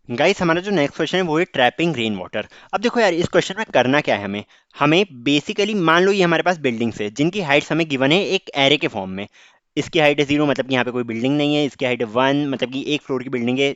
Guys हमारा जो next question है वो है ट्रैपिंग रेन वाटर। अब देखो यार, इस क्वेश्चन में करना क्या है हमें। हमें बेसिकली मान लो ये हमारे पास बिल्डिंग्स है जिनकी हाइट्स हमें गिवन है एक एरे के फॉर्म में। इसकी हाइट है 0 मतलब कि यहाँ पे कोई बिल्डिंग नहीं है। इसकी हाइट है 1 मतलब कि एक फ्लोर की बिल्डिंग है।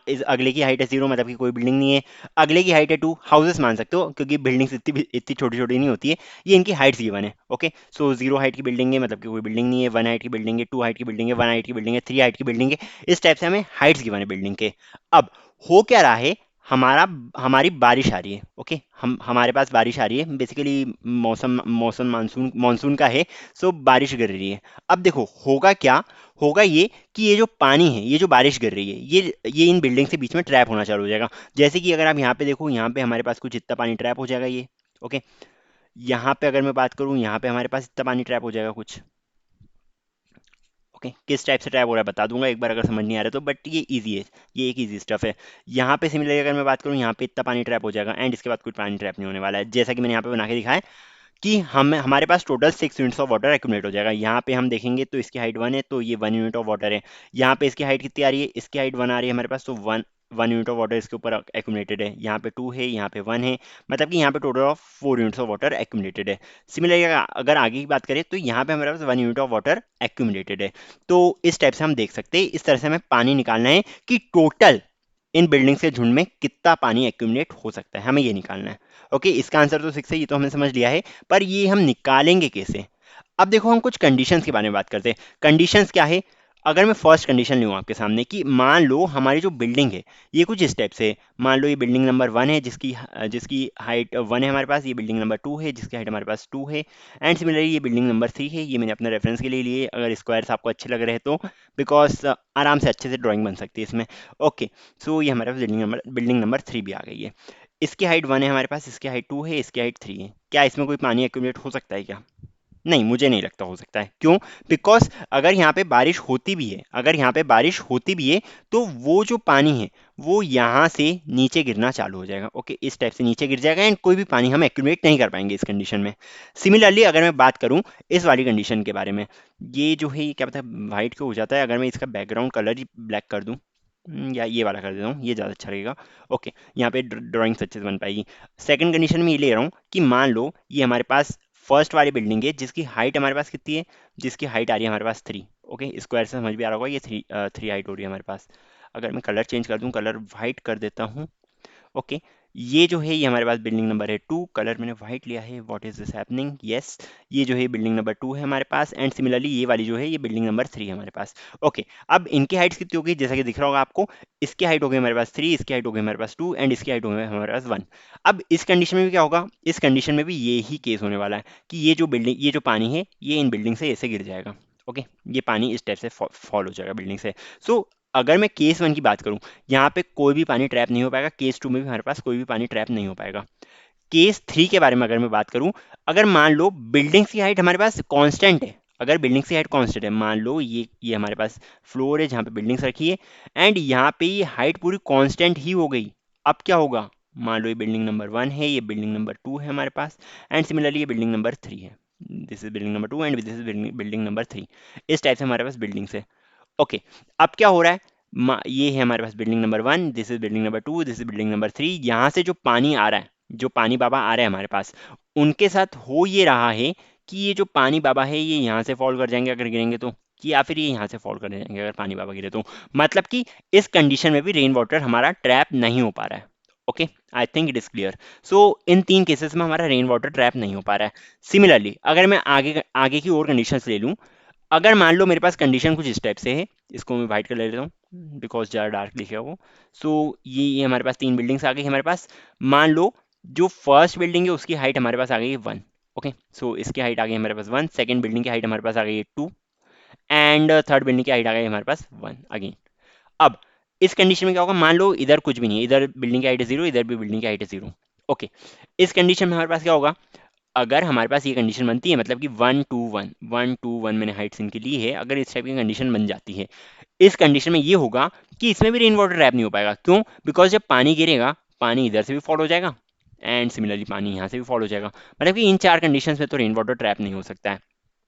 इस अगले की हाइट है 0 मतलब कि कोई बिल्डिंग नहीं है। अगले की हाइट है 2, हाउसेस मान सकते हो क्योंकि बिल्डिंग्स इतनी छोटी छोटी नहीं होती है। ये इनकी हाइट्स गिवन है। ओके, सो 0 हाइट की बिल्डिंग है मतलब कि कोई बिल्डिंग नहीं है। 1 हाइट की बिल्डिंग है, 2 हाइट की बिल्डिंग है, 1 हाइट की बिल्डिंग है, 3 हाइट की बिल्डिंग है। इस टाइप से हमें हाइट्स गिवन है बिल्डिंग के। अब हो क्या रहा है, हमारा हमारी बारिश आ रही है। ओके, हमारे पास बारिश आ रही है बेसिकली। मौसम मौसम मानसून मानसून का है। सो बारिश गिर रही है। अब देखो होगा क्या, होगा ये कि ये जो पानी है, ये जो बारिश गिर रही है, ये इन बिल्डिंग से बीच में ट्रैप होना चालू हो जाएगा। जैसे कि अगर आप यहाँ पे देखो, यहाँ पे हमारे पास कुछ इतना पानी ट्रैप हो जाएगा ये। ओके, यहाँ पे अगर मैं बात करूँ, यहाँ पे हमारे पास इतना पानी ट्रैप हो जाएगा कुछ। ओके, किस टाइप से ट्रैप हो रहा है बता दूंगा एक बार अगर समझ नहीं आ रहा तो, बट ये इजी है। ये एक इजी स्टफ है। यहाँ पे सिमिलरली अगर मैं बात करूँ, यहाँ पे इतना पानी ट्रैप हो जाएगा एंड इसके बाद कुछ पानी ट्रैप नहीं होने वाला है, जैसा कि मैंने यहाँ पे बना के दिखाया है कि हम हमारे पास total 6 units of water accumulate हो जाएगा। यहाँ पे हम देखेंगे तो इसकी हाइट 1 है तो ये 1 यूनिट ऑफ वाटर है। यहाँ पे इसकी हाइट कितनी आ रही है, इसकी हाइट 1 आ रही है हमारे पास, तो 1 यूनिट ऑफ वाटर इसके ऊपर एक्यूमुलेटेड है। यहाँ पे 2 है, यहाँ पे 1 है, मतलब कि यहाँ पे total of 4 units of water accumulated है। सिमिलरली अगर आगे की बात करें तो यहाँ पे हमारे पास 1 यूनिट ऑफ वाटर एक्यूमुलेटेड है। तो इस टाइप से हम देख सकते हैं, इस तरह से हमें पानी निकालना है कि टोटल इन बिल्डिंग्स के झुंड में कितना पानी एक्यूमुलेट हो सकता है, हमें ये निकालना है। ओके, इसका आंसर तो 6 है, ये तो हमने समझ लिया है। पर ये हम निकालेंगे कैसे। अब देखो हम कुछ कंडीशंस के बारे में बात करते हैं। कंडीशंस क्या है, अगर मैं फर्स्ट कंडीशन लूँ आपके सामने कि मान लो हमारी जो बिल्डिंग है ये कुछ इस टाइप से है। मान लो ये बिल्डिंग नंबर 1 है जिसकी हाइट 1 है हमारे पास। ये बिल्डिंग नंबर 2 है जिसकी हाइट हमारे पास 2 है। एंड सिमिलरली ये बिल्डिंग नंबर 3 है। ये मैंने अपने रेफरेंस के लिए लिए, अगर स्क्वायर्स आपको अच्छे लग रहे हैं तो, बिकॉज आराम से अच्छे से ड्राइंग बन सकती है इसमें। ओके, सो ये हमारे पास बिल्डिंग नंबर 3 भी आ गई है। इसकी हाइट 1 है हमारे पास, इसकी हाइट 2 है, इसकी हाइट 3 है। क्या इसमें कोई पानी एक्यूमुलेट हो सकता है क्या? नहीं, मुझे नहीं लगता हो सकता है। क्यों? बिकॉज अगर यहाँ पे बारिश होती भी है, अगर यहाँ पे बारिश होती भी है तो वो जो पानी है वो यहाँ से नीचे गिरना चालू हो जाएगा। ओके, इस टाइप से नीचे गिर जाएगा एंड कोई भी पानी हम एक्यूमुलेट नहीं कर पाएंगे इस कंडीशन में। सिमिलरली अगर मैं बात करूँ इस वाली कंडीशन के बारे में, ये जो है ये क्या पता है वाइट क्यों हो जाता है। अगर मैं इसका बैकग्राउंड कलर ही ब्लैक कर दूँ, या ये वाला कर देता हूँ, ये ज़्यादा अच्छा लगेगा। ओके, यहाँ पे ड्राइंग्स अच्छे से बन पाएगी। सेकंड कंडीशन में ये ले रहा हूँ कि मान लो ये हमारे पास फर्स्ट वाली बिल्डिंग है जिसकी हाइट हमारे पास कितनी है, जिसकी हाइट आ रही है हमारे पास 3। ओके, स्क्वायर से समझ भी आ रहा होगा, ये 3 हाइट हो रही है हमारे पास। अगर मैं कलर चेंज कर दूँ, कलर वाइट कर देता हूँ। ओके, ये जो है ये हमारे पास बिल्डिंग नंबर है 2, कलर मैंने वाइट लिया है। What is this happening, yes. ये जो है बिल्डिंग नंबर 2 है हमारे पास एंड सिमिलरली ये वाली जो है ये बिल्डिंग नंबर 3 है हमारे पास। ओके, अब इनकी हाइट्स कितनी होगी जैसा कि दिख रहा होगा आपको। इसकी हाइट हो गई हमारे पास 3, इसकी हाइट हो गई हमारे पास 2 एंड इसकी हाइट हो गई हमारे पास 1। अब इस कंडीशन में भी क्या होगा, इस कंडीशन में भी ये ही केस होने वाला है कि ये जो पानी है ये इन बिल्डिंग से ऐसे गिर जाएगा। ओके, ये पानी इस टाइप से फॉल हो जाएगा बिल्डिंग से। सो अगर मैं केस 1 की बात करूं, यहाँ पे कोई भी पानी ट्रैप नहीं हो पाएगा। केस 2 में भी हमारे पास कोई भी पानी ट्रैप नहीं हो पाएगा। केस 3 के बारे में अगर मैं बात करूं, अगर मान लो बिल्डिंग्स की हाइट हमारे पास कांस्टेंट है, अगर बिल्डिंग्स की हाइट कांस्टेंट है, मान लो ये हमारे पास फ्लोर है जहाँ पे बिल्डिंग्स रखी है एंड यहाँ पे ये हाइट पूरी कांस्टेंट ही हो गई। अब क्या होगा, मान लो ये बिल्डिंग नंबर 1 है, ये बिल्डिंग नंबर 2 है हमारे पास एंड सिमिलरली ये बिल्डिंग नंबर 3 है। This is building number 2 and this is building number 3। इस टाइप से हमारे पास बिल्डिंग्स है। ओके, अब क्या हो रहा है, ये है हमारे पास building number 1, this is building number 2, this is building number 3। यहाँ से जो पानी आ रहा है, जो पानी बाबा आ रहे हैं हमारे पास, उनके साथ हो ये रहा है कि ये जो पानी बाबा है ये यहाँ से फॉल कर जाएंगे अगर गिरेंगे तो, कि या फिर ये यहाँ से फॉल कर जाएंगे अगर पानी बाबा गिरे तो। मतलब कि इस कंडीशन में भी रेन वाटर हमारा ट्रैप नहीं हो पा रहा है। Okay, I think it is clear. So in तीन केसेस में हमारा रेन वाटर ट्रैप नहीं हो पा रहा है। सिमिलरली अगर मैं आगे आगे की और कंडीशंस ले लूँ, अगर मान लो मेरे पास कंडीशन कुछ इस टाइप से है, इसको मैं वाइट कलर लेता हूँ बिकॉज ज़्यादा डार्क दिखेगा वो। सो ये हमारे पास 3 बिल्डिंग्स आ गई हमारे पास। मान लो जो फर्स्ट बिल्डिंग है उसकी हाइट हमारे पास आ गई है 1। ओके, सो इसकी हाइट आ गई हमारे पास 1, सेकंड बिल्डिंग की हाइट हमारे पास आ गई है 2 एंड थर्ड बिल्डिंग की हाइट आ गई हमारे पास 1 अगेन। अब इस कंडीशन में क्या होगा, मान लो इधर कुछ भी नहीं है, इधर बिल्डिंग की हाइट है 0, इधर भी बिल्डिंग की हाइट है 0। ओके, इस कंडीशन में हमारे पास क्या होगा, अगर हमारे पास ये कंडीशन बनती है मतलब कि 1 2 1 मैंने हाइट्स इनकी ली है, अगर इस टाइप की कंडीशन बन जाती है, इस कंडीशन में ये होगा कि इसमें भी रेन वाटर ट्रैप नहीं हो पाएगा। क्यों? बिकॉज जब पानी गिरेगा पानी इधर से भी फॉल हो जाएगा एंड सिमिलरली पानी यहाँ से भी फॉल हो जाएगा। मतलब कि इन चार कंडीशंस में तो रेन वाटर ट्रैप नहीं हो सकता है।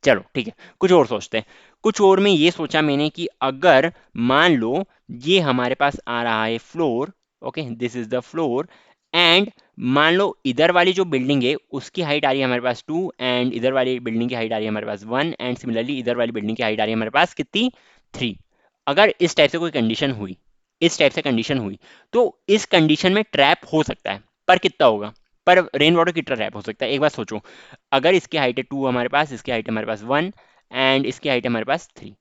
चलो ठीक है, कुछ और सोचते हैं। कुछ और में ये सोचा मैंने कि अगर मान लो ये हमारे पास आ रहा है floor okay, this is the floor. And मान लो इधर वाली जो बिल्डिंग है उसकी हाइट आ रही है हमारे पास 2, एंड इधर वाली बिल्डिंग की हाइट आ रही है हमारे पास 1, एंड सिमिलरली इधर वाली बिल्डिंग की हाइट आ रही है हमारे पास कितनी, 3। अगर इस टाइप से कोई कंडीशन हुई, इस टाइप से कंडीशन हुई, तो इस कंडीशन में ट्रैप हो सकता है, पर कितना होगा, पर रेन वाटर कितना ट्रैप हो सकता है, एक बार सोचो। अगर इसकी हाइट है 2 हमारे पास, इसकी हाइट है हमारे पास 1, एंड इसकी हाइट है हमारे पास 3,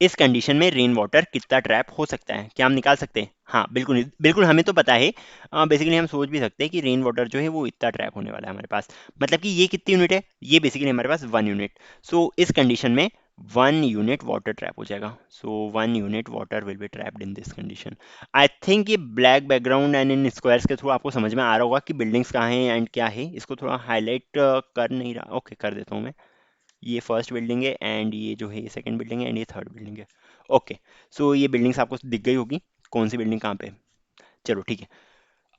इस कंडीशन में रेन वाटर कितना ट्रैप हो सकता है, क्या हम निकाल सकते हैं? हाँ बिल्कुल, बिल्कुल हमें तो पता है। बेसिकली हम सोच भी सकते हैं कि रेन वाटर जो है वो इतना ट्रैप होने वाला है हमारे पास। मतलब कि ये कितनी यूनिट है, ये बेसिकली हमारे पास 1 यूनिट। सो इस कंडीशन में 1 यूनिट वाटर ट्रैप हो जाएगा। So 1 unit water will be trapped in this condition. I think ये black background and in squares के थ्रू आपको समझ में आ रहा होगा कि बिल्डिंग्स कहाँ हैं एंड क्या है। इसको थोड़ा हाईलाइट कर नहीं रहा, ओके कर देता हूँ मैं। ये फर्स्ट बिल्डिंग है, एंड ये जो है ये सेकंड बिल्डिंग है, एंड ये थर्ड बिल्डिंग है। ओके, सो ये बिल्डिंग्स आपको दिख गई होगी, कौन सी बिल्डिंग कहाँ पे है। चलो ठीक है।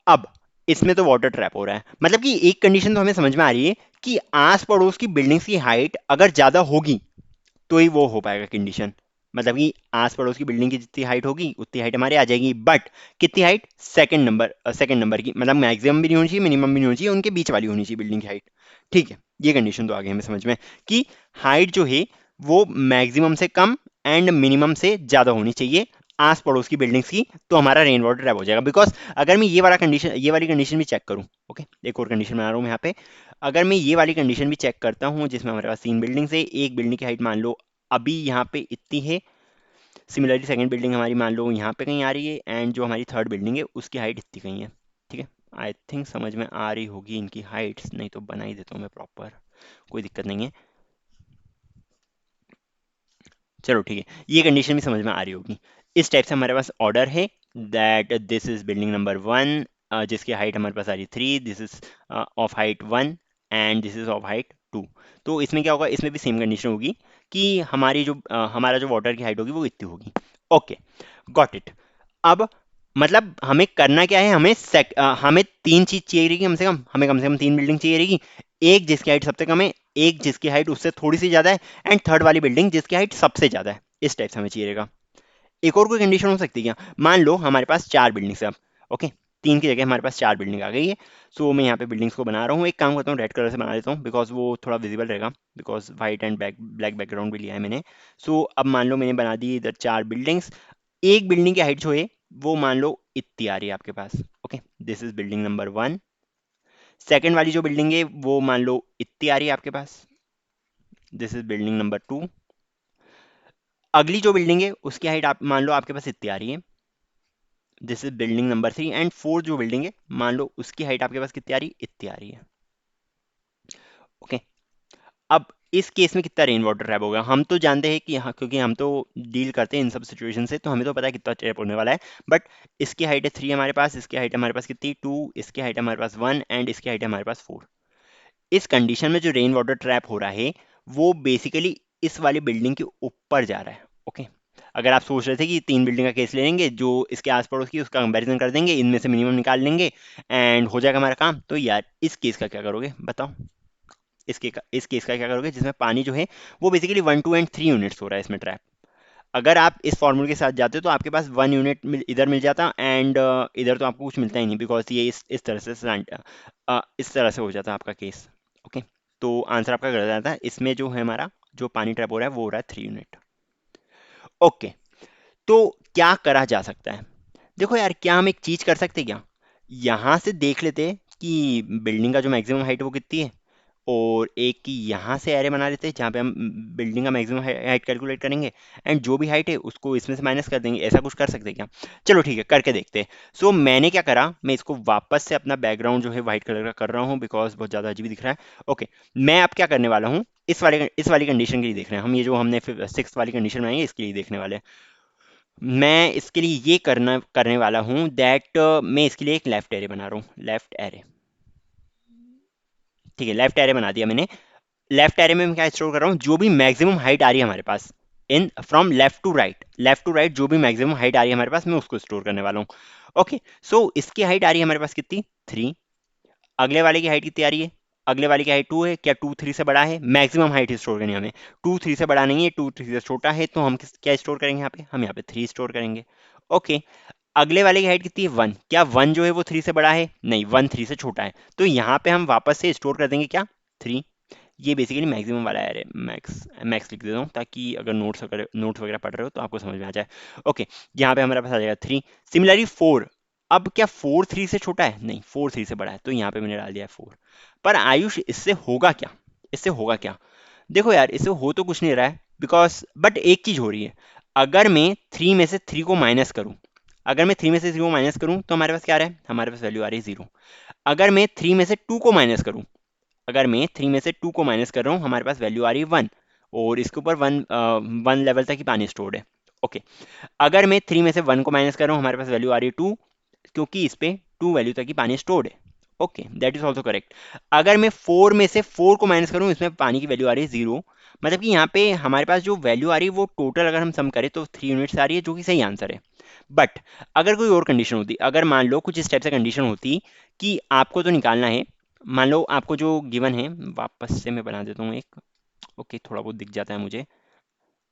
अब इसमें तो वाटर ट्रैप हो रहा है, मतलब कि एक कंडीशन तो हमें समझ में आ रही है कि आस पड़ोस की बिल्डिंग्स की हाइट अगर ज्यादा होगी तो ही वो हो पाएगा कंडीशन। मतलब कि आस पड़ोस की बिल्डिंग की जितनी हाइट होगी उतनी हाइट हमारे आ जाएगी, बट कितनी हाइट, सेकंड नंबर की, मतलब मैक्सिमम भी नहीं होनी चाहिए, मिनिमम भी नहीं होनी चाहिए, उनके बीच वाली होनी चाहिए बिल्डिंग की हाइट। ठीक है, ये कंडीशन तो आ गई हमें समझ में कि हाइट जो है वो मैक्सिमम से कम एंड मिनिमम से ज्यादा होनी चाहिए आस पड़ोस की बिल्डिंग्स की, तो हमारा रेन वाटर ट्रैप हो जाएगा। बिकॉज अगर मैं ये वाली कंडीशन भी चेक करूं, ओके एक और कंडीशन बना रहा हूं यहाँ पे। अगर मैं ये वाली कंडीशन भी चेक करता हूँ जिसमें हमारे पास 3 बिल्डिंग्स है, एक बिल्डिंग की हाइट मान लो अभी यहाँ पे इतनी है, सिमिलरली सेकंड बिल्डिंग हमारी मान लो यहाँ पे कहीं आ रही है, एंड जो हमारी थर्ड बिल्डिंग है उसकी हाइट इतनी कहीं है। ठीक है, आई थिंक समझ में आ रही होगी इनकी हाइट्स, नहीं तो बना ही देता हूँ मैं प्रॉपर, कोई दिक्कत नहीं है। चलो ठीक है, ये कंडीशन भी समझ में आ रही होगी। इस टाइप से हमारे पास ऑर्डर है that this is building number 1, जिसकी हाइट हमारे पास आ रही है 3, this is of height 1, and this is of height 2। तो इसमें क्या होगा, इसमें भी सेम कंडीशन होगी कि हमारा जो वाटर की हाइट होगी वो इतनी होगी। Okay, got it. अब मतलब हमें करना क्या है, हमें 3 चीज चाहिए रहेगी कम से कम 3 बिल्डिंग चाहिए रहेगी। एक जिसकी हाइट सबसे कम है, एक जिसकी हाइट उससे थोड़ी सी ज्यादा है, एंड थर्ड वाली बिल्डिंग जिसकी हाइट सबसे ज्यादा है। इस टाइप से हमें चाहिए रहेगा। एक और कोई कंडीशन हो सकती है क्या, मान लो हमारे पास 4 बिल्डिंग्स है अब। ओके, 3 की जगह हमारे पास 4 बिल्डिंग आ गई है। सो मैं यहाँ पे बिल्डिंग्स को बना रहा हूँ, एक काम करता हूँ रेड कलर से बना देता हूँ बिकॉज वो थोड़ा विजिबल रहेगा, because white and black background भी लिया है मैंने। सो अब मान लो मैंने बना दी इधर 4 बिल्डिंग्स। एक बिल्डिंग की हाइट जो है वो मान लो इतनी आ रही है आपके पास। Okay, this is building number 1। Second वाली जो बिल्डिंग है वो मान लो इतनी आ रही है आपके पास, दिस इज बिल्डिंग नंबर 2। अगली जो बिल्डिंग है उसकी हाइट आप मान लो आपके पास इतनी आ रही है, this is building number 3। And fourth जो बिल्डिंग है मान लो उसकी हाइट आपके पास कितनी आ रही है, इतनी आ रही है। ओके, अब इस केस में कितना रेन वाटर ट्रैप होगा, हम तो जानते हैं कि हाँ, क्योंकि हम तो डील करते हैं इन सब सिचुएशन से, तो हमें तो पता है कितना ट्रैप होने वाला है। बट इसकी हाइट है 3 हमारे पास, इसकी हाइट हमारे पास कितनी 2, इसकी हाइट हमारे पास 1, एंड इसकी हाइट हमारे पास 4। इस कंडीशन में जो रेन वाटर ट्रैप हो रहा है वो बेसिकली इस वाली बिल्डिंग के ऊपर जा रहा है। ओके, अगर आप सोच रहे थे कि 3 बिल्डिंग का केस ले लेंगे जो इसके आस पड़ोस की, उसका कंपैरिजन कर देंगे, इनमें से मिनिमम निकाल लेंगे एंड हो जाएगा हमारा काम, तो यार इस केस का क्या करोगे बताओ। इस केस का क्या करोगे जिसमें पानी जो है वो बेसिकली 1 2 एंड 3 यूनिट्स हो रहा है इसमें ट्रैप। अगर आप इस फॉर्मूले के साथ जाते तो आपके पास 1 यूनिट इधर मिल जाता, एंड इधर तो आपको कुछ मिलता ही नहीं, बिकॉज ये इस तरह से इस तरह से हो जाता आपका केस। ओके, तो आंसर आपका गलत आता है, इसमें जो है हमारा जो पानी ट्रैप हो रहा है वो हो रहा है 3 यूनिट। ओके, तो क्या करा जा सकता है, देखो यार क्या हम एक चीज कर सकते हैं क्या, यहां से देख लेते हैं कि बिल्डिंग का जो मैक्सिमम हाइट है वो कितनी है, और एक की यहाँ से एरे बना लेते हैं जहाँ पे हम बिल्डिंग का मैक्सिमम हाइट कैलकुलेट करेंगे, एंड जो भी हाइट है उसको इसमें से माइनस कर देंगे, ऐसा कुछ कर सकते हैं क्या। चलो ठीक है, करके देखते हैं। सो मैंने क्या करा, मैं इसको वापस से अपना बैकग्राउंड जो है व्हाइट कलर का कर रहा हूँ बिकॉज बहुत ज़्यादा अजीब दिख रहा है। ओके, मैं अब क्या करने वाला हूँ, इस वाली कंडीशन के लिए देख रहे हैं हम, ये जो हमने 6th वाली कंडीशन बनाई है इसके लिए देखने वाले हैं। मैं इसके लिए ये करने वाला हूँ दैट मैं इसके लिए एक लेफ्ट एरे बना रहा हूँ, लेफ्ट एरे। ठीक है, लेफ्ट एरे बना दिया मैंने। लेफ्ट एरे में मैं क्या स्टोर कर रहा हूँ, जो भी मैक्सिमम हाइट आ रही है हमारे पास in from left to right जो भी मैक्सिमम हाइट आ रही है हमारे पास मैं उसको स्टोर करने वाला हूँ। ओके, सो इसकी हाइट आ रही है हमारे पास कितनी, 3। अगले वाले की हाइट कितनी आ रही है, अगले वाले की हाइट 2 है, क्या 2 3 से बड़ा है, मैक्सिमम हाइट स्टोर करनी है हमें। 2 3 से बड़ा नहीं है, 2 3 से छोटा है, तो हम क्या स्टोर करेंगे यहाँ पे, हम यहाँ पे 3 स्टोर करेंगे। ओके, अगले वाले की हाइट कितनी है 1, क्या 1 जो है वो 3 से बड़ा है? नहीं, 1 3 से छोटा है। तो यहाँ पे हम वापस से स्टोर कर देंगे क्या, 3। ये बेसिकली मैक्सिमम वाला है, मैक्स मैक्स लिख देता हूँ ताकि अगर नोट्स वगैरह पढ़ रहे हो तो आपको समझ में आ जाए। ओके, यहाँ पे हमारे पास आ जाएगा 3। सिमिलरली 4, अब क्या 4 3 से छोटा है? नहीं, 4 3 से बड़ा है, तो यहाँ पे मैंने डाल दिया है 4। पर आयुष इससे होगा क्या, इससे होगा क्या? देखो यार, इससे हो तो कुछ नहीं रहा है, बिकॉज बट एक चीज हो रही है। अगर मैं 3 में से 3 को माइनस करूं, अगर मैं 3 में से 3 को माइनस करूं तो हमारे पास क्या आ रहा है? हमारे पास वैल्यू आ रही है 0। अगर मैं 3 में से 2 को माइनस करूं, अगर मैं 3 में से 2 को माइनस कर रहा हूं, हमारे पास वैल्यू आ रही है 1। और इसके ऊपर 1 लेवल तक ही पानी स्टोर्ड है। ओके, अगर मैं 3 में से 1 को माइनस कर रहा हूं, हमारे पास वैल्यू आ रही है 2, क्योंकि इस पे 2 वैल्यू तक ही पानी स्टोर्ड है। Okay, that is also correct. अगर मैं 4 में से 4 को माइनस करूं, इसमें पानी की वैल्यू आ रही है 0। मतलब कि यहाँ पे हमारे पास जो वैल्यू आ रही है वो टोटल अगर हम सम करें तो 3 यूनिट्स आ रही है, जो कि सही आंसर है। बट अगर कोई और कंडीशन होती, अगर मान लो कुछ इस टाइप से कंडीशन होती कि आपको तो निकालना है, मान लो आपको जो गिवन है, वापस से मैं बना देता हूँ एक। ओके, थोड़ा बहुत दिख जाता है मुझे,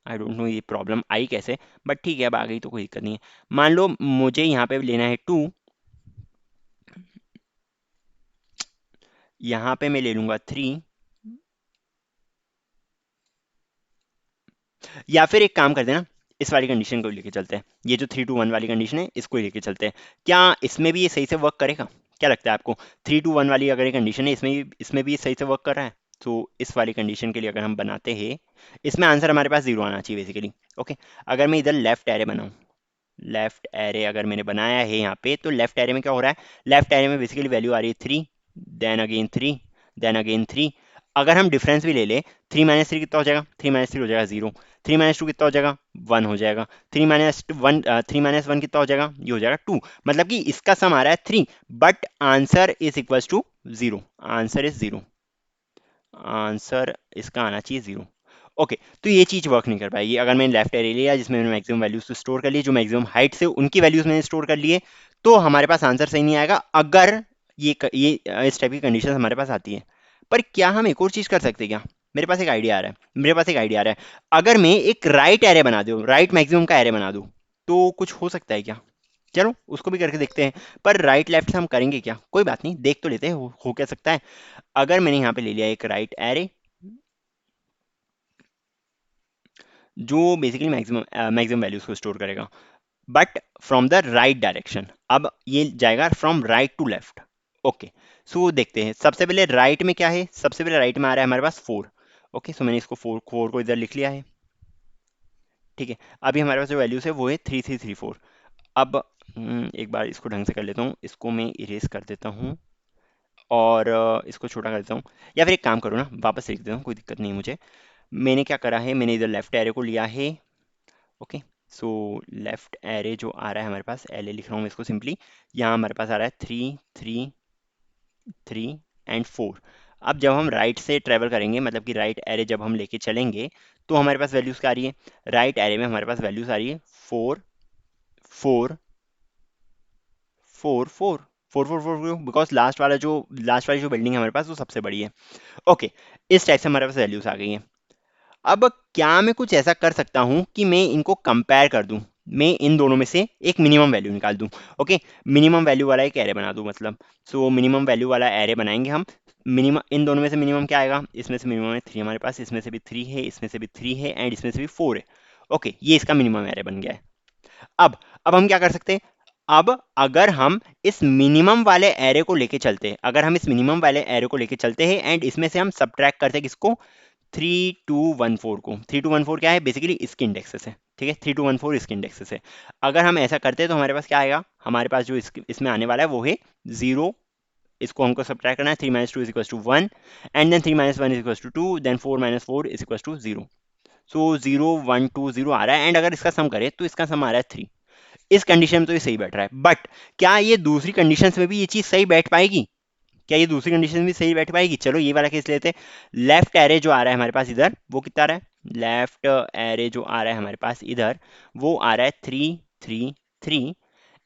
आई डोंट नो ये प्रॉब्लम आई कैसे, बट ठीक है, अब आ गई तो कोई दिक्कत नहीं है। मान लो मुझे यहाँ पे लेना है 2, यहाँ पे मैं ले लूंगा 3, या फिर एक काम करते हैं ना, इस वाली कंडीशन को लेके चलते हैं। ये जो 3 to 1 वाली कंडीशन है, इसको ही लेके चलते हैं। क्या इसमें भी ये सही से वर्क करेगा? क्या लगता है आपको? 3 to 1 वाली अगर ये कंडीशन है, इसमें भी ये सही से वर्क कर रहा है? तो इस वाली कंडीशन के लिए अगर हम बनाते हैं, इसमें आंसर हमारे पास 0 आना चाहिए बेसिकली। ओके, अगर मैं इधर लेफ्ट एरे बनाऊं, लेफ्ट एरे अगर मैंने बनाया है यहाँ पे, तो लेफ्ट एरे में क्या हो रहा है? लेफ्ट एरे में बेसिकली वैल्यू आ रही है 3, देन अगेन 3, देन अगेन 3। अगर हम डिफरेंस भी ले ले, 3 माइनस 3 कितना हो जाएगा? 3 माइनस 3 हो जाएगा 0। 3 माइनस 2 कितना हो जाएगा? 1 हो जाएगा। 3 माइनस 1 कितना हो जाएगा? ये हो जाएगा 2। मतलब कि इसका सम आ रहा है 3, but answer is equals to 0। Answer is 0, answer इसका आना चाहिए 0। ओके, तो ये चीज़ वर्क नहीं कर पाएगी अगर मैंने लेफ्ट एरे लिया जिसमें मैंने मैक्सिमम वैल्यूज तो स्टोर कर लिए, जो मैक्सिमम हाइट से उनकी वैल्यूज मैंने स्टोर कर लिए, तो हमारे पास आंसर सही नहीं आएगा अगर ये इस टाइप की कंडीशन हमारे पास आती है। पर क्या हम एक और चीज़ कर सकते हैं क्या? मेरे पास एक आइडिया आ रहा है, मेरे पास एक आइडिया आ रहा है। अगर मैं एक राइट एरे बना दूँ, राइट मैक्सिमम का एरे बना दूँ, तो कुछ हो सकता है क्या? चलो उसको भी करके देखते हैं। पर राइट लेफ्ट से हम करेंगे क्या? कोई बात नहीं, देख तो लेते हैं हो क्या सकता है। अगर मैंने यहाँ पे ले लिया एक राइट एरे जो बेसिकली मैक्सिमम वैल्यूज को स्टोर करेगा, but from the right direction. अब ये जाएगा from right to left. Okay, so देखते हैं। सबसे पहले राइट में क्या है? सबसे पहले राइट में आ रहा है हमारे पास 4। ओके, सो मैंने इसको 4 को इधर लिख लिया है। ठीक है, अभी हमारे पास जो वैल्यूज है वो है 3 3 3 4। अब एक बार इसको ढंग से कर लेता हूँ, इसको मैं इरेज कर देता हूँ और इसको छोटा कर देता हूँ। या फिर एक काम करूँ ना, वापस लिख देता हूँ, कोई दिक्कत नहीं है मुझे। मैंने क्या करा है, मैंने इधर लेफ्ट एरो को लिया है। ओके, सो लेफ्ट एरे जो आ रहा है हमारे पास, एल ए लिख रहा हूँ मैं इसको सिंपली। यहाँ हमारे पास आ रहा है 3 3 3 एंड 4। अब जब हम राइट से ट्रेवल करेंगे, मतलब कि राइट एरे जब हम लेके चलेंगे, तो हमारे पास वैल्यूज क्या आ रही है? राइट एरे में हमारे पास वैल्यूज आ रही है 4 4 4 4 4 4 बिकॉज लास्ट वाली जो बिल्डिंग है हमारे पास वो सबसे बड़ी है। ओके, इस टाइप से हमारे पास वैल्यूज आ गई हैं। अब क्या मैं कुछ ऐसा कर सकता हूं कि मैं इनको कंपेयर कर दूं, मैं इन दोनों में से एक मिनिमम वैल्यू निकाल दूं? ओके, मिनिमम वैल्यू वाला एक एरे बना दूं, मतलब सो मिनिमम वैल्यू वाला एरे बनाएंगे हम। मिनिमम इन दोनों में से मिनिमम क्या आएगा? इसमें से मिनिमम है 3 हमारे पास, इसमें से भी 3 है, इसमें से भी 3 है, एंड इसमें से भी 4 है। ओके, ये इसका मिनिमम एरे बन गया है। अब अब हम क्या कर सकते हैं? अब अगर हम इस मिनिमम वाले एरे को लेके चलते हैं, अगर हम इस मिनिमम वाले एरे को लेके चलते हैं एंड इसमें से हम सब्ट्रैक्ट करते हैं किसको? 3214 को। 3214 क्या है? बेसिकली इसके इंडेक्सेस है। ठीक है, 3214 इसके इंडेक्सेस है। अगर हम ऐसा करते हैं तो हमारे पास क्या आएगा? हमारे पास जो इसमें आने वाला है वो है 0। इसको हमको सब्ट्रैक्ट करना है। 3 minus 2 is equal to 1, and then 3 minus 1 is equal to 2, then 4 minus 4 is equal to 0। So 0 1 2 0 आ रहा है, एंड अगर इसका सम करें तो इसका सम आ रहा है 3। इस कंडीशन में तो ये सही बैठ रहा है, बट क्या ये दूसरी कंडीशन में भी ये चीज सही बैठ पाएगी? क्या ये दूसरी कंडीशन में भी सही बैठ पाएगी? चलो ये वाला केस लेते हैं। लेफ्ट एरे जो आ रहा है हमारे पास इधर, वो कितना आ रहा है? लेफ्ट एरे जो आ रहा है हमारे पास इधर, वो आ रहा है 3 3 3।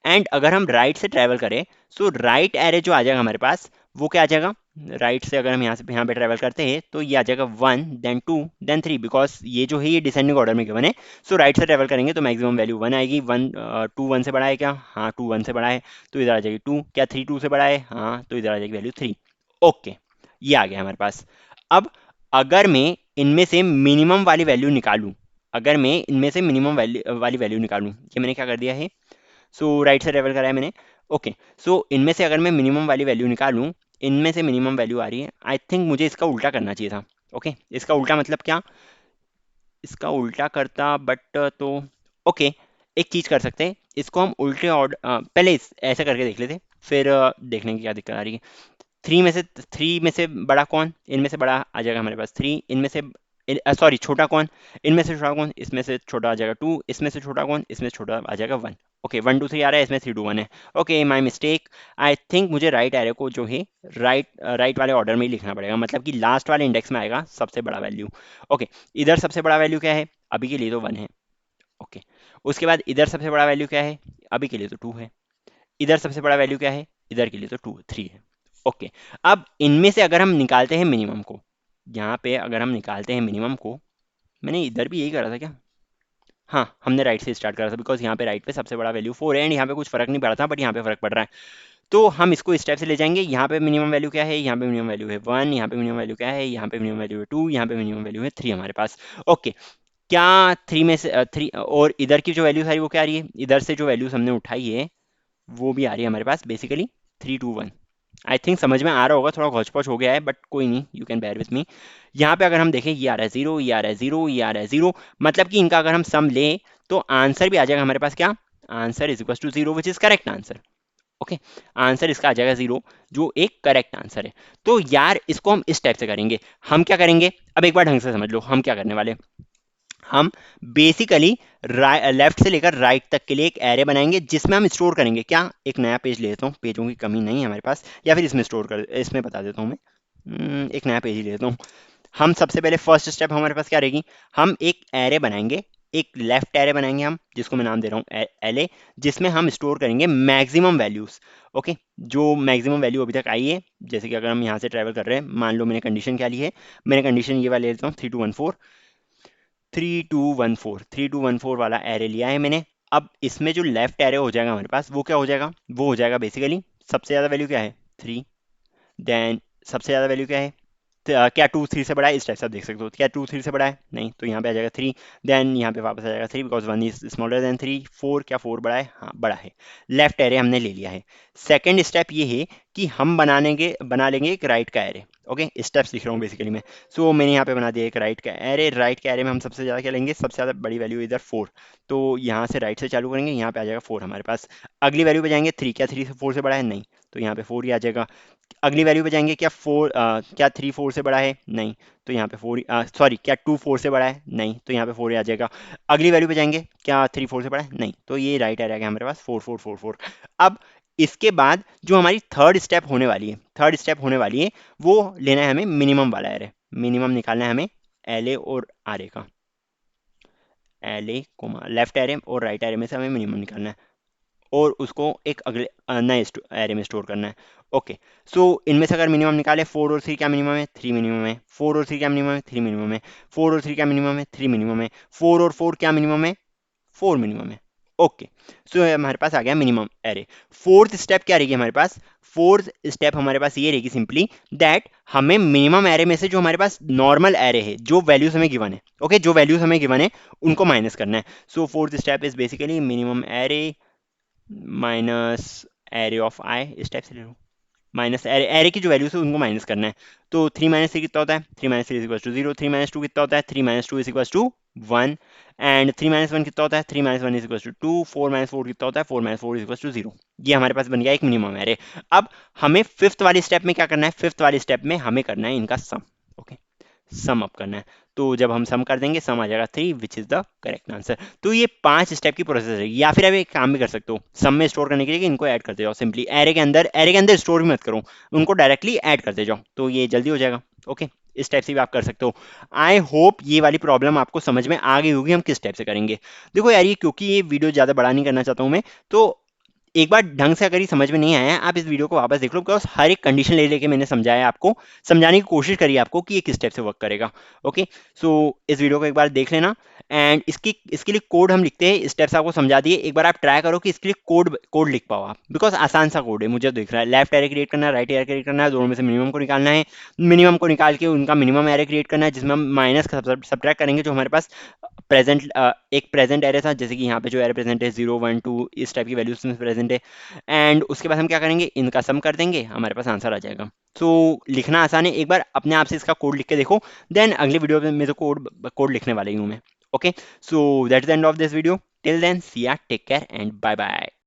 एंड अगर हम राइट से ट्रेवल करें, सो राइट एरे जो आ जाएगा हमारे पास, वो क्या आ जाएगा? राइट से अगर हम यहाँ से यहाँ पे ट्रैवल करते हैं तो ये आ जाएगा 1 देन 2 देन 3, बिकॉज ये जो है ये डिसेंडिंग ऑर्डर में गिवन है। सो राइट से ट्रैवल करेंगे तो मैक्सिमम वैल्यू 1 आएगी। 1 2 1 से बड़ा है क्या? हाँ 2 1 से बड़ा है, तो इधर आ जाएगी 2। क्या 3 2 से बड़ा है? हाँ, तो इधर आ जाएगी वैल्यू 3। ओके, ये आ गया हमारे पास। अब अगर मैं इनमें से मिनिमम वाली वैल्यू निकालूं, अगर मैं इनमें से मिनिमम वैल्यू वाली वैल्यू निकालूं, ये मैंने क्या कर दिया है, सो राइट से ट्रेवल करा है मैंने। ओके, सो इनमें से अगर मैं मिनिमम वाली वैल्यू निकालूं, इनमें से मिनिमम वैल्यू आ रही है, आई थिंक मुझे इसका उल्टा करना चाहिए था। ओके, इसका उल्टा मतलब क्या, इसका उल्टा करता बट तो ओके, एक चीज कर सकते हैं, इसको हम उल्टे ऑर्डर पहले ऐसा करके देख लेते, फिर देखने की क्या दिक्कत आ रही है। थ्री में से बड़ा कौन, इनमें से बड़ा आ जाएगा हमारे पास 3, इनमें से सॉरी छोटा कौन, इनमें से छोटा कौन, इसमें से छोटा आ जाएगा 2, इसमें से छोटा कौन, इसमें से छोटा आ जाएगा 1। ओके 1 2 3 आ रहा है, इसमें 3 2 1 है। Okay my mistake, I think मुझे राइट एरो को जो है राइट वाले ऑर्डर में ही लिखना पड़ेगा, मतलब कि लास्ट वाले इंडेक्स में आएगा सबसे बड़ा वैल्यू। ओके, इधर सबसे बड़ा वैल्यू क्या है, अभी के लिए तो 1 है। ओके, उसके बाद इधर सबसे बड़ा वैल्यू क्या है, अभी के लिए तो 2 है। इधर सबसे बड़ा वैल्यू क्या है, इधर के लिए तो 2 3 है। ओके, अब इनमें से अगर हम निकालते हैं मिनिमम को, यहाँ पे अगर हम निकालते हैं मिनिमम को, मैंने इधर भी यही करा था क्या? हाँ, हमने राइट से स्टार्ट करा था, बिकॉज यहाँ पे राइट पे सबसे बड़ा वैल्यू 4 है, एंड यहाँ पे कुछ फर्क नहीं पड़ा था, बट यहाँ पे फर्क पड़ रहा है। तो हम इसको इस टाइप से ले जाएंगे, यहाँ पे मिनिमम वैल्यू क्या है, यहाँ पे मिनिमम वैल्यू है 1, यहाँ पे मिनिमम वैल्यू क्या है, यहाँ पे मिनिमम वैल्यू है 2, यहाँ पे मिनिमम वैल्यू है 3 हमारे पास। ओके, क्या 3 में से 3, और इधर की जो वैल्यू सारी वो क्या आ रही है, इधर से जो वैल्यूज हमने उठाई है वो भी आ रही है हमारे पास बेसिकली 3 2 1। आई थिंक समझ में आ रहा होगा, थोड़ा घोच हो गया है, बट कोई नहीं, you can bear with me. यहाँ पे अगर हम देखें, ये आ रहा है 0, ये आ रहा है 0, ये आ रहा है 0, मतलब कि इनका अगर हम सम लें तो आंसर भी आ जाएगा हमारे पास क्या, answer is equal to 0 which is correct answer. Okay, answer इसका आ जाएगा 0, जो एक करेक्ट आंसर है। तो यार इसको हम इस टाइप से करेंगे, हम क्या करेंगे, अब एक बार ढंग से समझ लो हम क्या करने वाले। हम बेसिकली लेफ्ट से लेकर राइट तक के लिए एक एरे बनाएंगे, जिसमें हम स्टोर करेंगे क्या, एक नया पेज ले लेता हूँ, पेजों की कमी नहीं है हमारे पास, या फिर इसमें स्टोर कर, इसमें बता देता हूँ मैं। एक नया पेज ही ले लेता हूँ। हम सबसे पहले फर्स्ट स्टेप हमारे पास क्या रहेगी, हम एक एरे बनाएंगे, एक लेफ्ट एरे बनाएंगे हम, जिसको मैं नाम दे रहा हूँ एल ए, जिसमें हम स्टोर करेंगे मैक्सिमम वैल्यूज। ओके, जो मैक्सिमम वैल्यू अभी तक आई है, जैसे कि अगर हम यहाँ से ट्रैवल कर रहे हैं, मान लो मैंने कंडीशन क्या ली है, मैंने कंडीशन ये वाला ले लेता हूँ 3214, 3214 वाला एरे लिया है मैंने। अब इसमें जो लेफ्ट एरे हो जाएगा हमारे पास, वो क्या हो जाएगा, वो हो जाएगा बेसिकली सबसे ज़्यादा वैल्यू क्या है 3, देन सबसे ज़्यादा वैल्यू क्या है, क्या 2 3 से बड़ा है, इस टाइप से आप देख सकते हो, क्या 2 3 से बड़ा है, नहीं, तो यहाँ पे आ जाएगा 3, देन यहाँ पे वापस आ जाएगा 3, बिकॉज 1 इज स्मॉलर देन 3। 4, क्या 4 बड़ा है, हाँ बड़ा है। लेफ्ट एरे हमने ले लिया है। सेकेंड स्टेप ये है कि हम बना लेंगे एक राइट का एरे। ओके, स्टेप्स लिख रहा हूँ बेसिकली मैं। सो मैंने यहाँ पे बना दिया एक राइट का एरे। राइट के एरे में हम सबसे ज़्यादा क्या लेंगे, सबसे ज़्यादा बड़ी वैल्यू इधर 4, तो यहाँ से राइट से चालू करेंगे, यहाँ पे आ जाएगा 4 हमारे पास। अगली वैल्यू पे जाएंगे 3, क्या 3 से 4 से बड़ा है, नहीं, तो यहाँ पे 4 ही आ जाएगा। अगली वैल्यू पे जाएंगे, क्या 4 क्या 3 4 से बड़ा है, नहीं, तो यहाँ पे 4, सॉरी क्या 2 4 से बड़ा है, नहीं, तो यहाँ पे 4 ही आ जाएगा। अगली वैल्यू पे जाएंगे, क्या 3 4 से बड़ा है, नहीं, तो ये राइट आ जाएगा हमारे पास 4 4 4 4। अब इसके बाद जो हमारी थर्ड स्टेप होने वाली है, वो लेना है हमें मिनिमम वाला एरे। मिनिमम निकालना है हमें एल ए और आर ए का, L A comma left array और राइट एरे में से हमें मिनिमम निकालना है, और उसको एक अगले नए एरे में स्टोर करना है। ओके, सो इनमें से अगर मिनिमम निकाले, 4 और 3 क्या मिनिमम है, 3 मिनिमम है। 4 और 3 क्या मिनिमम है, 3 मिनिमम है। 4 और 3 क्या मिनिमम है, 3 मिनिमम है। 4 और 4 क्या मिनिमम है, 4 मिनिमम है। ओके, सो हमारे पास आ गया मिनिमम एरे। फोर्थ स्टेप क्या रहेगी हमारे पास, फोर्थ स्टेप हमारे पास ये रहेगी सिंपली दैट हमें मिनिमम एरे में से जो हमारे पास नॉर्मल एरे है, जो वैल्यूज हमें गिवन है, ओके, जो वैल्यूज हमें गिवन है उनको माइनस करना है। So fourth step is basically minimum array minus array of I, इस टाइप से ले लो, माइनस एरे, एरे की जो वैल्यूज है उनको माइनस करना है। तो 3 माइनस 3 कितना होता है, 3 minus 3 is equal to 0। 3 minus 2 कितना होता है, 3 minus 2 is equal to 1। And 3 minus 1 कितना होता है, 3 minus 1 is equal to 2। 4 minus 4 कितना होता है, 4 माइनस 4 इज इक्वल टू 0। ये हमारे पास बन गया एक मिनिमम एरे। अब हमें फिफ्थ वाली स्टेप में क्या करना है, फिफ्थ वाली स्टेप में हमें करना है इनका सम। ओके, सम अप करना है। तो जब हम सम कर देंगे, सम आ जाएगा 3 which is the correct answer. तो ये 5 स्टेप की प्रोसेस है। या फिर अब एक काम भी कर सकते हो, सम में स्टोर करने के लिए, कि इनको ऐड करते जाओ सिंपली एरे के अंदर स्टोर भी मत करो, उनको डायरेक्टली ऐड करते जाओ, तो ये जल्दी हो जाएगा। ओके, इस टाइप से भी आप कर सकते हो। आई होप ये वाली प्रॉब्लम आपको समझ में आ गई होगी हम किस टाइप से करेंगे। देखो यार, ये क्योंकि ये वीडियो ज़्यादा बड़ा नहीं करना चाहता हूँ मैं, तो एक बार ढंग से अगर ये समझ में नहीं आया है, आप इस वीडियो को वापस देख लो, बिकॉज हर एक कंडीशन ले लेके मैंने समझाया आपको, समझाने की कोशिश करी आपको कि ये किस टाइप से वर्क करेगा। ओके, सो इस वीडियो को एक बार देख लेना। एंड इसके लिए कोड हम लिखते हैं, स्टेप्स आपको समझा दिए, एक बार आप ट्राई करो कि इसके लिए कोड कोड लिख पाओ आप, बिकॉज आसान सा कोड है, मुझे दिख रहा है। लेफ्ट एरे क्रिएट करना है, राइट एरे क्रिएट करना है, दोनों में से मिनिमम को निकालना है, मिनिमम को निकाल के उनका मिनिमम एरे क्रिएट करना है, जिसमें हम माइनस सब्ट्रैक्ट करेंगे जो हमारे पास प्रेजेंट एक प्रेजेंट एरे था, जैसे कि यहाँ पे जो एरे प्रेजेंट है 0 1 2 इस टाइप की वैल्यूज में प्रेजेंट है। एंड उसके बाद हम क्या करेंगे, इनका सम कर देंगे, हमारे पास आंसर आ जाएगा। सो लिखना आसान है, एक बार अपने आप से इसका कोड लिख के देखो, देन अगले वीडियो में तो कोड लिखने वाली हूँ मैं। Okay, so that's the end of this video. Till then see ya, take care and bye bye.